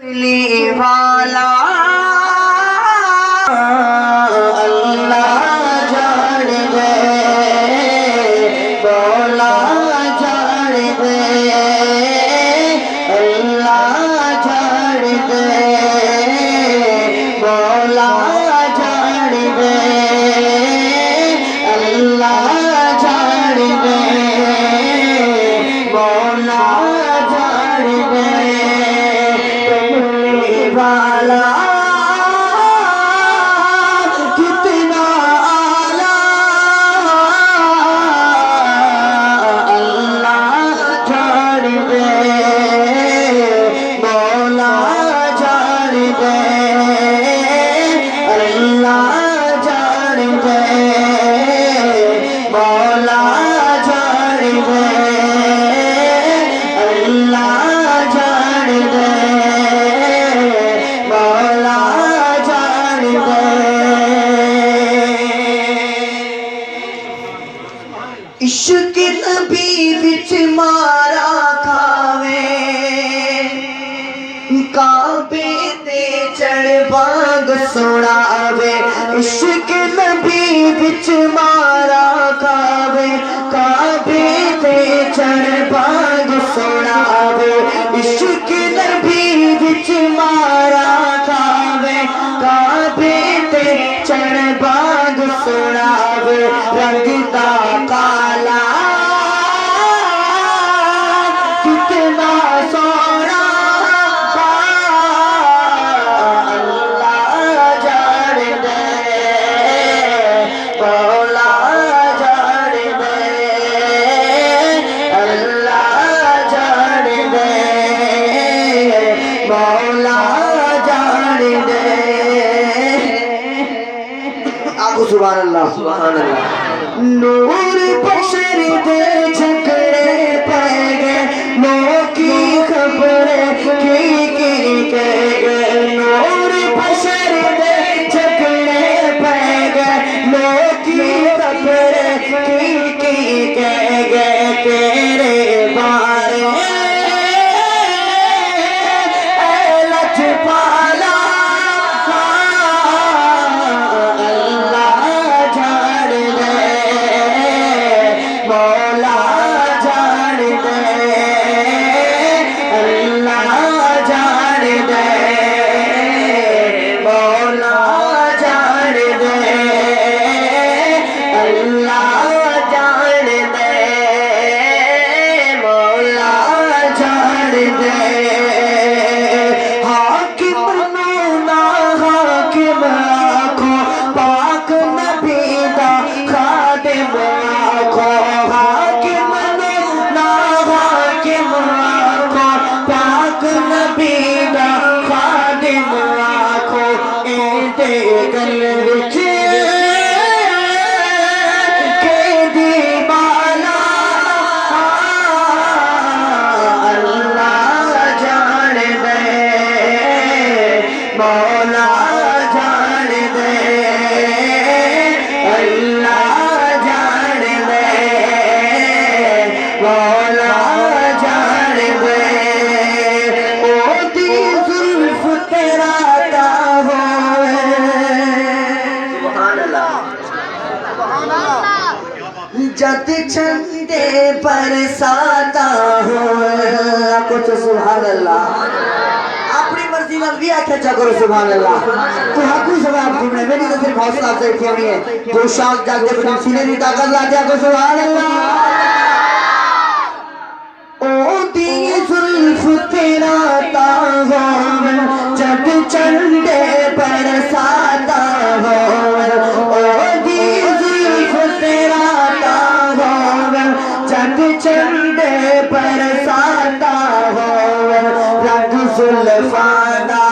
वाला अल्लाह जान दे बोला जान दे अल्लाह जान दे बोला जान दे अल्लाह जान दे बोला जान दे वाला कितना आला अल्लाह जान दे मौला जान दे अल्लाह जान दे मौला जान दे अल्लाह जान दे इश्क नबी विच मारा खावे काबे ते चढ़ बाग सुनावे इश्क नबी विच मारा खावे काबे ते चढ़ बाग सुनावे इश्क नबी विच मारा खावे काबे ते चढ़ बाग सुनावे रंगदा काला कितना सोना अल्लाह जान दे मौला जान दे अल्लाह जान दे मौला जान दे आगो सुभान अल्लाह नूर बशर दे झगड़े पै गए लोग की खबर की कह गए नूर बशर दे झगड़े पै गए लोग की खबर की कह गए तेरे बारे लजपाला मौला जान दे अल्लाह जान दे मौला जान दे ओदी जुल्फ तेरा ता होए सुभान अल्लाह जत चंदे बरसाता होए कुछ सुभान अल्लाह अपनी मर्जी नाल भी आख्या चा करो सुभान अल्लाह तो हाकू सवाब तुमने मेरी तो सिर्फ हौसला अफजाई की होनी है जो शाख जागते बड़ी सीने की ताकत लाते को सुभान अल्लाह ओ दी जुल्फ तेरा तावा जब चंदे बरसाता हो ओ दी जुल्फ तेरा तावा जब चंदे बरसाता हो रंग जुल्फाना